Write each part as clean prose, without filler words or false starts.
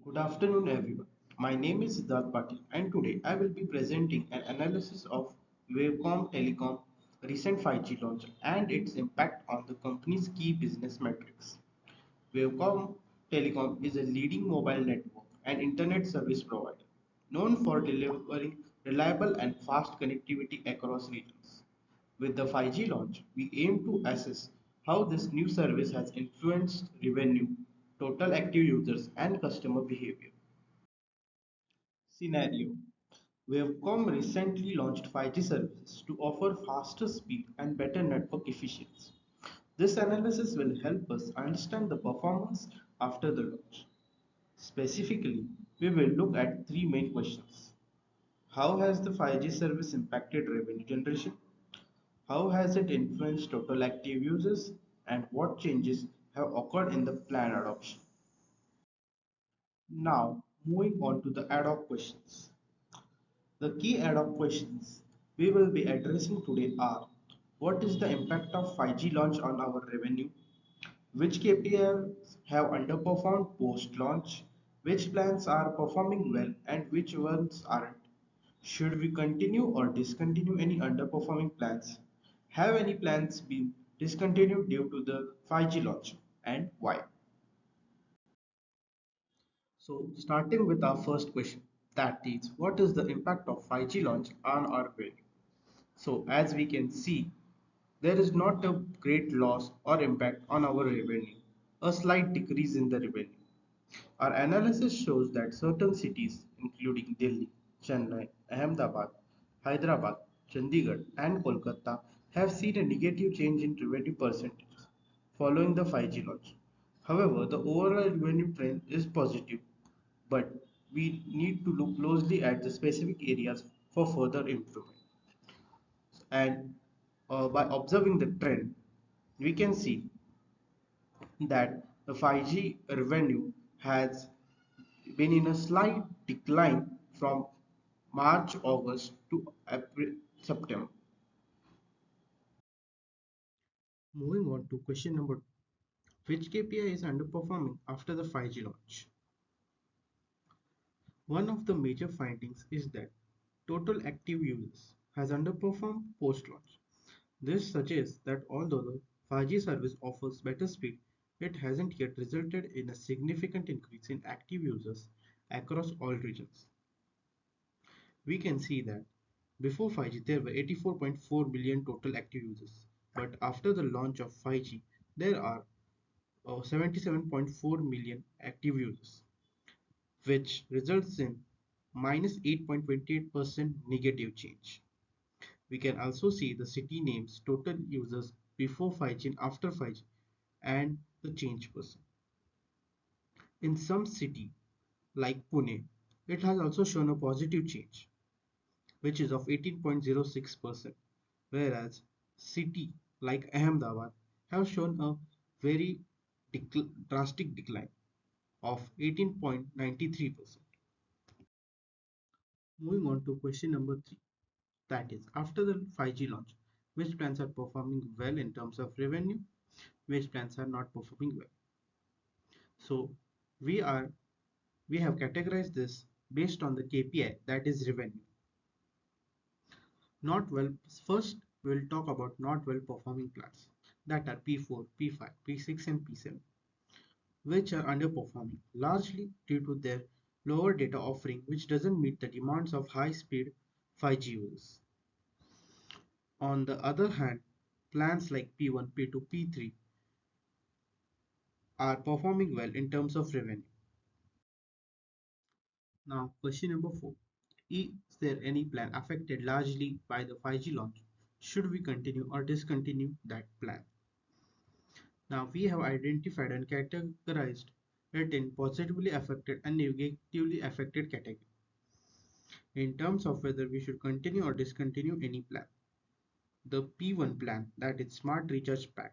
Good afternoon, everyone. My name is Patel, and today I will be presenting an analysis of Wavecom Telecom recent 5G launch and its impact on the company's key business metrics. Wavecom Telecom is a leading mobile network and internet service provider known for delivering reliable and fast connectivity across regions. With the 5G launch, we aim to assess how this new service has influenced revenue, total active users, and customer behavior. Scenario: Wavecom recently launched 5G services to offer faster speed and better network efficiency. This analysis will help us understand the performance after the launch. Specifically, we will look at three main questions. How has the 5G service impacted revenue generation? How has it influenced total active users? And what changes have occurred in the plan adoption? Now, moving on to the ad hoc questions. The key ad-hoc questions we will be addressing today are: what is the impact of 5G launch on our revenue? Which KPIs have underperformed post-launch? Which plans are performing well and which ones aren't? Should we continue or discontinue any underperforming plans? Have any plans been discontinued due to the 5G launch and why? So, starting with our first question, that is, what is the impact of 5G launch on our revenue? So, as we can see, there is not a great loss or impact on our revenue, a slight decrease in the revenue. Our analysis shows that certain cities, including Delhi, Chennai, Ahmedabad, Hyderabad, Chandigarh, and Kolkata, have seen a negative change in revenue percentages following the 5G launch. However, the overall revenue trend is positive, but we need to look closely at the specific areas for further improvement. And by observing the trend, we can see that the 5G revenue has been in a slight decline from March, August to April, September. Moving on to question number 2. Which KPI is underperforming after the 5G launch? One of the major findings is that total active users has underperformed post-launch. This suggests that although the 5G service offers better speed, it hasn't yet resulted in a significant increase in active users across all regions. We can see that before 5G there were 84.4 million total active users, but after the launch of 5G there are 77.4 million active users, which results in minus 8.28% negative change. We can also see the city names, total users before 5G and after 5G, and the change percent. In some city like Pune, it has also shown a positive change, which is of 18.06%, whereas city like Ahmedabad have shown a very drastic decline of 18.93%. Moving on to question number 3, that is, after the 5G launch, which plans are performing well in terms of revenue, which plans are not performing well. So we are we have categorized this based on the KPI, that is revenue. Not well. First, we will talk about not well performing plans, that are P4, P5, P6, and P7, which are underperforming largely due to their lower data offering, which doesn't meet the demands of high speed 5G users. On the other hand, plans like P1, P2, P3 are performing well in terms of revenue. Now, question number 4. Is there any plan affected largely by the 5G launch? Should we continue or discontinue that plan? Now, we have identified and categorized it in positively affected and negatively affected category. In terms of whether we should continue or discontinue any plan, the P1 plan, that is Smart Recharge Pack,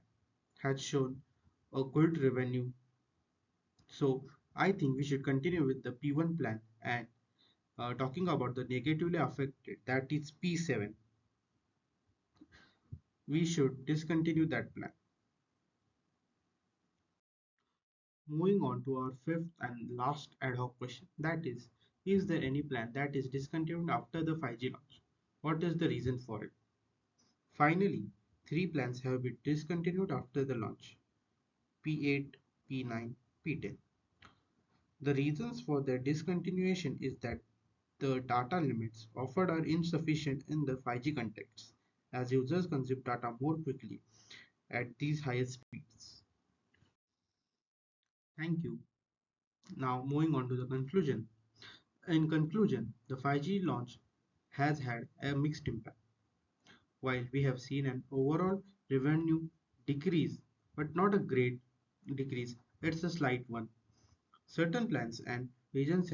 has shown a good revenue. So I think we should continue with the P1 plan, and talking about the negatively affected, that is P7, we should discontinue that plan. Moving on to our fifth and last ad hoc question, that is there any plan that is discontinued after the 5G launch? What is the reason for it? Finally, three plans have been discontinued after the launch: P8, P9, P10. The reasons for their discontinuation is that the data limits offered are insufficient in the 5G context, as users consume data more quickly at these higher speeds. Thank you. Now, moving on to the conclusion. In conclusion, the 5G launch has had a mixed impact. While we have seen an overall revenue decrease, but not a great decrease, it's a slight one. Certain plans and regions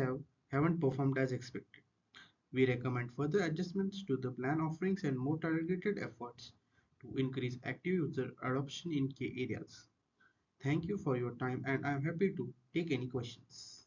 haven't performed as expected. We recommend further adjustments to the plan offerings and more targeted efforts to increase active user adoption in key areas. Thank you for your time and I am happy to take any questions.